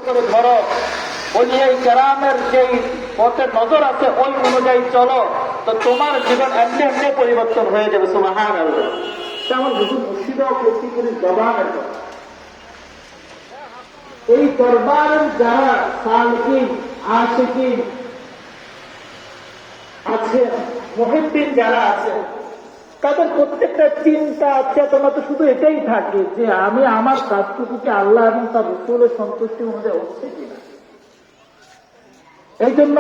করে ধরো, ওলিয়ায়ে কেরামের যেই পথে নজর আছে ওই অনুযায়ী চলো, তো তোমার জীবন এমনি এমনি পরিবর্তন হয়ে যাবে। সুবহানাল্লাহ। এটা আমার হুজুর মুর্শিদ কৌশিকের জবানের কথা। এই দরবারের যারা সালকিন আশিকিন আছে, মুহিব্বিন যারা আছে, তাদের প্রত্যেকটা চিন্তা চেতনা তো শুধু এটাই থাকে যে আমি আমার কাজটুকুকে আল্লাহ এবং তার রাসূলের সন্তুষ্টি অনুযায়ী হচ্ছে কিনা। এই জন্য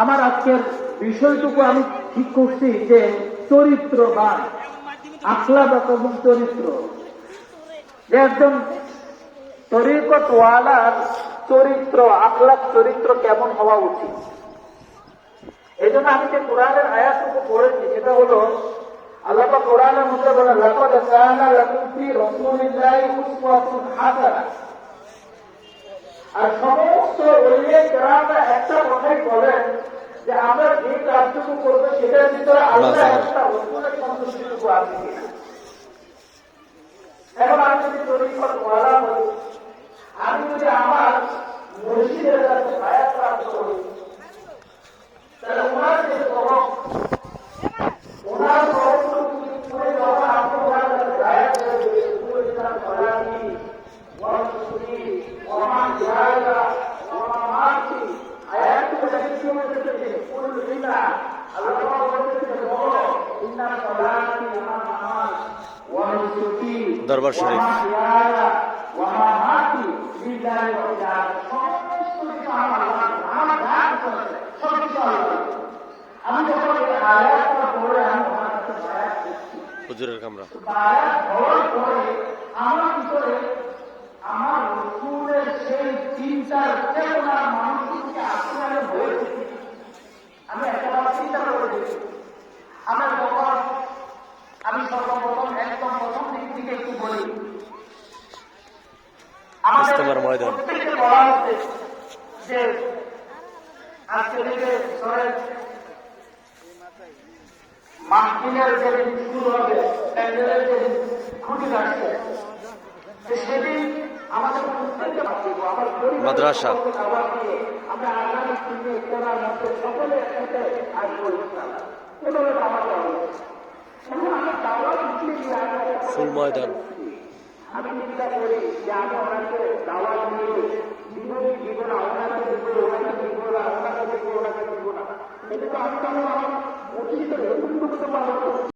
আমার আজকের বিষয়টুকু আমি ঠিক করছি যে চরিত্রবান, আখলাক এবং চরিত্র, যে একজন তরিকতওয়ালার চরিত্র, আখলাক চরিত্র কেমন হওয়া উচিত। এই জন্য আমি যে কোরআনের আয়াতটুকু পড়েছি সেটা হলো আল্লাহ পাক কোরআনের মধ্যে বলেন, লাকাদ কানা লাকুম ফি রাসূলিল্লাহি উসওয়াতুন হাসানাহ। আর সমস্ত ওলিয়ে কেরামরা একটা কথাই বলেন যে আমরা যে কাজটুকু করবো সেটার ভিতরে আল্লাহ একটা রাসূলের সন্তুষ্টিটুকু আছে কিনা। এখন আমি যদি তরিকতওয়ালা হই, আমি যদি আমার মুর্শিদের কাছে বায়াত প্রাপ্ত করি, তাহলে ওনার যে তরফ, ওনার তরফটুকু করে যখন আপনি ওনার কাছে বায়াত করে দেবেন, ইসলাম সলাতি ওয়াসুলি ওমান জায়গা ওমামাতি আয়াতগুলো দেখে কি বলতেছে, কুল বিনা আল্লাহ বলতেছে বলো ইন্না সলাতি ওয়া নামাজ ওয়া নুসুকি দরবার শরীফ ওয়া মামাতি লিল্লাহি ওয়া সমস্ত কিছু আমার ধান করছে, সব কিছু আল্লাহ। আমি যখন এই আয়াতটা পড়ে আমি ওনার কাছে বায়াত করছি, হুজুরের কামরা বায়াত হওয়ার পরে আমার ভিতরে আমার রাসূলের সেই চিন্তার চেতনার মানুষকে আসলে হয়েছে। আমি একবার চিন্তা করে দেখি, আমার যখন আমি সর্বপ্রথম একদম প্রথম দিক থেকে একটু বলি, ইস্তেমার ময়দান প্রত্যেককে বলা হচ্ছে যে আজকে থেকে ধরেন মাহফিলের যেদিন শুরু হবে, প্যান্ডেলের যেদিন খুঁটি লাগছে, সেদিন আমাদের প্রত্যেককে ভাবব, আমার মাদ্রাসা আমরা আগামী দিনে করার মধ্যে সকলে একসাথে আসবো ইনশাআল্লাহ। এভাবে আমার আমার দাওয়াত ফুল ময়দান। আমি চিন্তা করি যে আমি ওনাকে দাওয়াত নিয়ে দিব না, ওনাকে দিব, ওনাকে দিব না, ওনাকে দিব, ওনাকে দিব না। এটা তো আমি তো আমার মুর্শিদের হুকুম করতে পারবো।